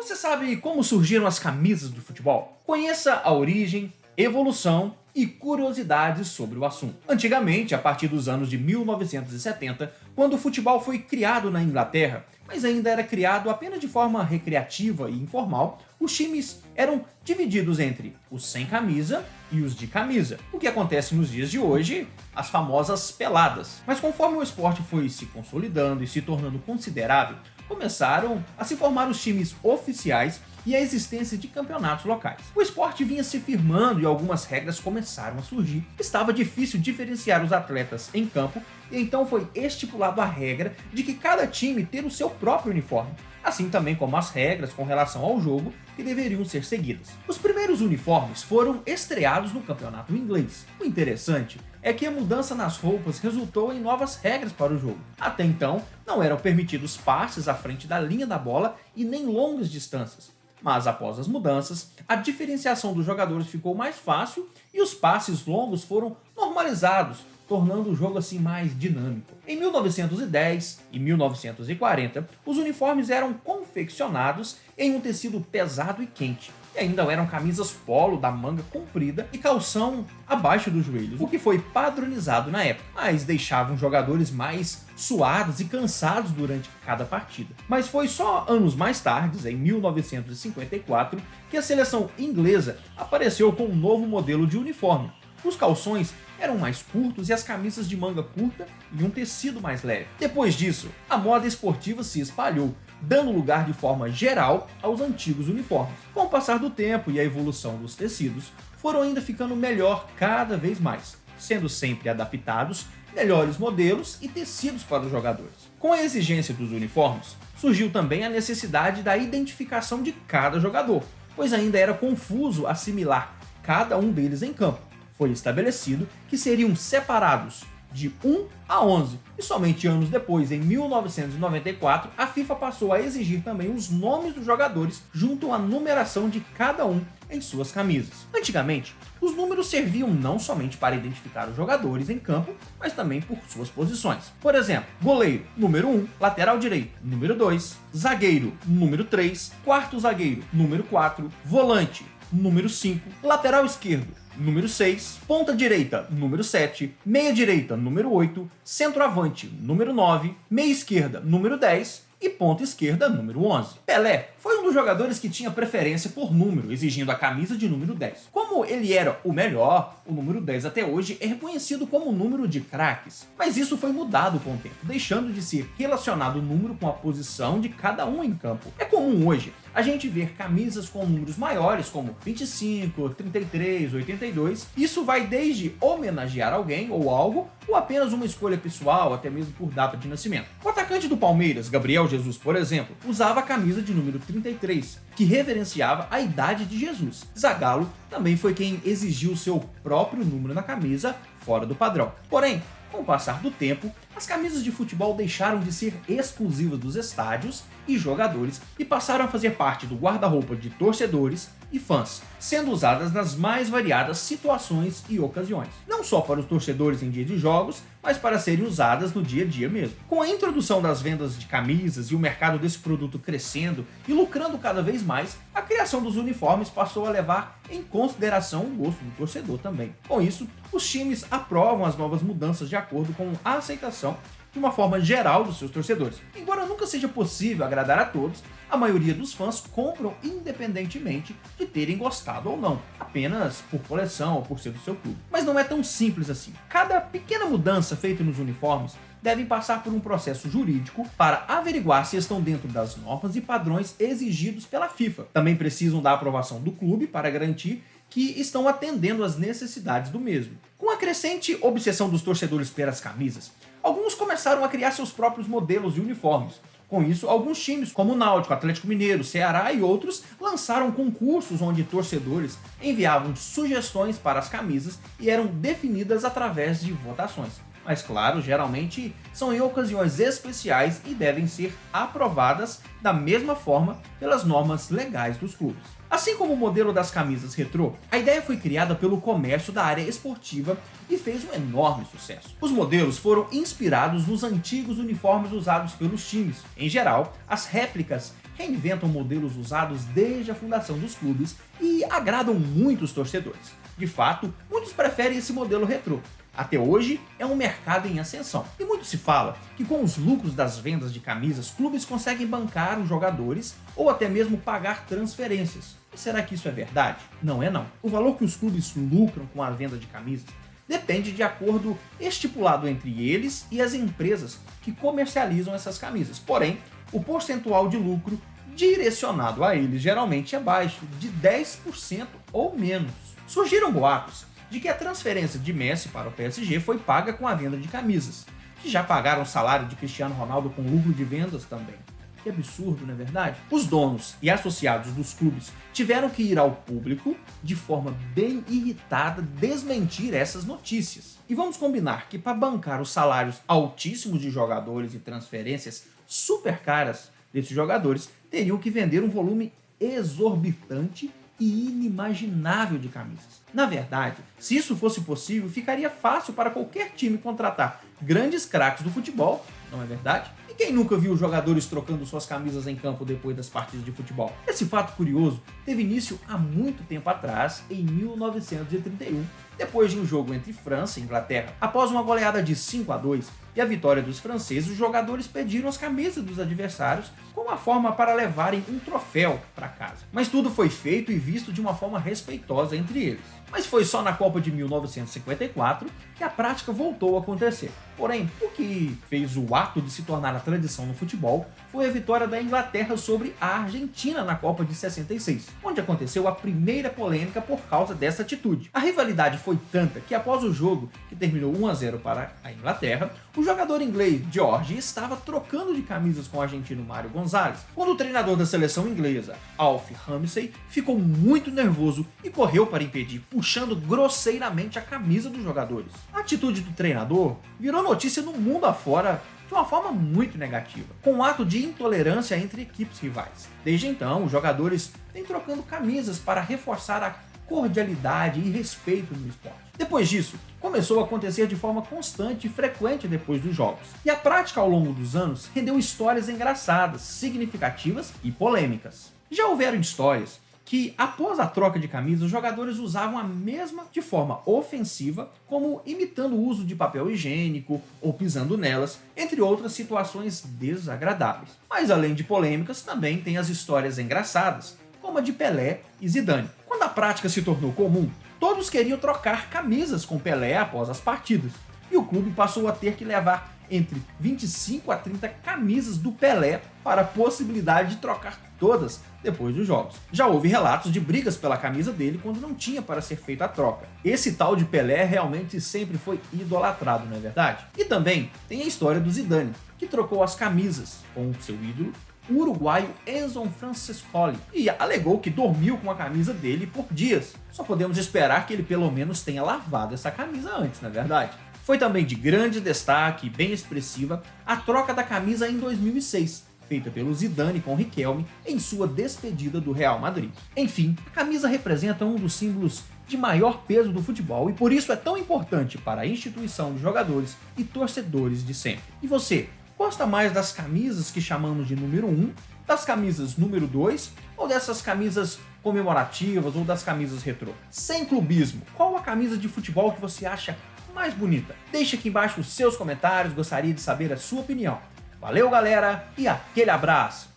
Você sabe como surgiram as camisas do futebol? Conheça a origem, evolução e curiosidades sobre o assunto. Antigamente, a partir dos anos de 1970, quando o futebol foi criado na Inglaterra, mas ainda era criado apenas de forma recreativa e informal, os times eram divididos entre os sem camisa e os de camisa, o que acontece nos dias de hoje, as famosas peladas. Mas conforme o esporte foi se consolidando e se tornando considerável, começaram a se formar os times oficiais e a existência de campeonatos locais. O esporte vinha se firmando e algumas regras começaram a surgir. Estava difícil diferenciar os atletas em campo e então foi estipulado a regra de que cada time ter o seu próprio uniforme, assim também como as regras com relação ao jogo que deveriam ser seguidas. Os primeiros uniformes foram estreados no campeonato inglês. O interessante é que a mudança nas roupas resultou em novas regras para o jogo. Até então, não eram permitidos passes à frente da linha da bola e nem longas distâncias. Mas após as mudanças, a diferenciação dos jogadores ficou mais fácil e os passes longos foram normalizados, tornando o jogo assim mais dinâmico. Em 1910 e 1940, os uniformes eram confeccionados em um tecido pesado e quente, e ainda eram camisas polo da manga comprida e calção abaixo dos joelhos, o que foi padronizado na época, mas deixavam jogadores mais suados e cansados durante cada partida. Mas foi só anos mais tarde, em 1954, que a seleção inglesa apareceu com um novo modelo de uniforme. Os calções eram mais curtos e as camisas de manga curta e um tecido mais leve. Depois disso, a moda esportiva se espalhou, dando lugar de forma geral aos antigos uniformes. Com o passar do tempo e a evolução dos tecidos, foram ainda ficando melhor cada vez mais, sendo sempre adaptados melhores modelos e tecidos para os jogadores. Com a exigência dos uniformes, surgiu também a necessidade da identificação de cada jogador, pois ainda era confuso assimilar cada um deles em campo. Foi estabelecido que seriam separados de 1 a 11, e somente anos depois, em 1994, a FIFA passou a exigir também os nomes dos jogadores junto à numeração de cada um em suas camisas. Antigamente, os números serviam não somente para identificar os jogadores em campo, mas também por suas posições. Por exemplo, goleiro, número 1, lateral direito, número 2, zagueiro, número 3, quarto zagueiro, número 4, volante, número 5, lateral esquerdo, número 6, ponta direita, número 7, meia direita, número 8, centroavante, número 9, meia esquerda, número 10 e ponta esquerda, número 11. Pelé foi um dos jogadores que tinha preferência por número, exigindo a camisa de número 10. Como ele era o melhor, o número 10 até hoje é reconhecido como um número de craques. Mas isso foi mudado com o tempo, deixando de ser relacionado o número com a posição de cada um em campo. É comum hoje a gente ver camisas com números maiores, como 25, 33, 82. Isso vai desde homenagear alguém ou algo, ou apenas uma escolha pessoal, até mesmo por data de nascimento. O atacante do Palmeiras, Gabriel Jesus, por exemplo, usava a camisa de número 33, que reverenciava a idade de Jesus. Zagallo também foi quem exigiu seu próprio número na camisa, fora do padrão. Porém, com o passar do tempo, as camisas de futebol deixaram de ser exclusivas dos estádios e jogadores e passaram a fazer parte do guarda-roupa de torcedores e fãs, sendo usadas nas mais variadas situações e ocasiões. Não só para os torcedores em dia de jogos, mas para serem usadas no dia a dia mesmo. Com a introdução das vendas de camisas e o mercado desse produto crescendo e lucrando cada vez mais, a criação dos uniformes passou a levar em consideração o gosto do torcedor também. Com isso, os times aprovam as novas mudanças de acordo com a aceitação de uma forma geral dos seus torcedores. Embora nunca seja possível agradar a todos, a maioria dos fãs compram independentemente de terem gostado ou não, apenas por coleção ou por ser do seu clube. Mas não é tão simples assim. Cada pequena mudança feita nos uniformes devem passar por um processo jurídico para averiguar se estão dentro das normas e padrões exigidos pela FIFA. Também precisam da aprovação do clube para garantir que estão atendendo às necessidades do mesmo. Com a crescente obsessão dos torcedores pelas camisas, alguns começaram a criar seus próprios modelos de uniformes. Com isso, alguns times, como o Náutico, Atlético Mineiro, Ceará e outros, lançaram concursos onde torcedores enviavam sugestões para as camisas e eram definidas através de votações. Mas claro, geralmente são em ocasiões especiais e devem ser aprovadas da mesma forma pelas normas legais dos clubes. Assim como o modelo das camisas retrô, a ideia foi criada pelo comércio da área esportiva e fez um enorme sucesso. Os modelos foram inspirados nos antigos uniformes usados pelos times. Em geral, as réplicas reinventam modelos usados desde a fundação dos clubes e agradam muitos torcedores. De fato, muitos preferem esse modelo retrô. Até hoje, é um mercado em ascensão. E muito se fala que com os lucros das vendas de camisas, clubes conseguem bancar os jogadores ou até mesmo pagar transferências. E será que isso é verdade? Não é não. O valor que os clubes lucram com a venda de camisas depende de acordo estipulado entre eles e as empresas que comercializam essas camisas. Porém, o percentual de lucro direcionado a eles geralmente é baixo, de 10% ou menos. Surgiram boatos de que a transferência de Messi para o PSG foi paga com a venda de camisas, que já pagaram o salário de Cristiano Ronaldo com lucro de vendas também. Que absurdo, não é verdade? Os donos e associados dos clubes tiveram que ir ao público, de forma bem irritada, desmentir essas notícias. E vamos combinar que para bancar os salários altíssimos de jogadores e transferências super caras desses jogadores, teriam que vender um volume exorbitante e inimaginável de camisas. Na verdade, se isso fosse possível, ficaria fácil para qualquer time contratar grandes craques do futebol, não é verdade? E quem nunca viu jogadores trocando suas camisas em campo depois das partidas de futebol? Esse fato curioso teve início há muito tempo atrás, em 1931, depois de um jogo entre França e Inglaterra. Após uma goleada de 5-2 e a vitória dos franceses, os jogadores pediram as camisas dos adversários como uma forma para levarem um troféu para casa. Mas tudo foi feito e visto de uma forma respeitosa entre eles. Mas foi só na Copa de 1954 que a prática voltou a acontecer. Porém, o que fez o ato de se tornar a tradição no futebol foi a vitória da Inglaterra sobre a Argentina na Copa de 66, onde aconteceu a primeira polêmica por causa dessa atitude. A rivalidade foi tanta que após o jogo, que terminou 1-0 para a Inglaterra, o jogador inglês George estava trocando de camisas com o argentino Mário Gonzalez, quando o treinador da seleção inglesa, Alf Ramsey, ficou muito nervoso e correu para impedir, puxando grosseiramente a camisa dos jogadores. A atitude do treinador virou notícia no mundo afora de uma forma muito negativa, com um ato de intolerância entre equipes rivais. Desde então, os jogadores vêm trocando camisas para reforçar a cordialidade e respeito no esporte. Depois disso, começou a acontecer de forma constante e frequente depois dos jogos. E a prática ao longo dos anos rendeu histórias engraçadas, significativas e polêmicas. Já houveram histórias que, após a troca de camisas, os jogadores usavam a mesma de forma ofensiva, como imitando o uso de papel higiênico ou pisando nelas, entre outras situações desagradáveis. Mas além de polêmicas, também tem as histórias engraçadas, como a de Pelé e Zidane. Quando a prática se tornou comum, todos queriam trocar camisas com Pelé após as partidas, e o clube passou a ter que levar entre 25 a 30 camisas do Pelé para a possibilidade de trocar todas depois dos jogos. Já houve relatos de brigas pela camisa dele quando não tinha para ser feita a troca. Esse tal de Pelé realmente sempre foi idolatrado, não é verdade? E também tem a história do Zidane, que trocou as camisas com o seu ídolo, o uruguaio Enzo Francescoli, e alegou que dormiu com a camisa dele por dias. Só podemos esperar que ele pelo menos tenha lavado essa camisa antes, não é verdade? Foi também de grande destaque e bem expressiva a troca da camisa em 2006, feita pelo Zidane com Riquelme em sua despedida do Real Madrid. Enfim, a camisa representa um dos símbolos de maior peso do futebol e por isso é tão importante para a instituição de jogadores e torcedores de sempre. E você, gosta mais das camisas que chamamos de número 1, das camisas número 2 ou dessas camisas comemorativas ou das camisas retrô? Sem clubismo, qual a camisa de futebol que você acha mais bonita? Deixe aqui embaixo os seus comentários, gostaria de saber a sua opinião. Valeu, galera, e aquele abraço!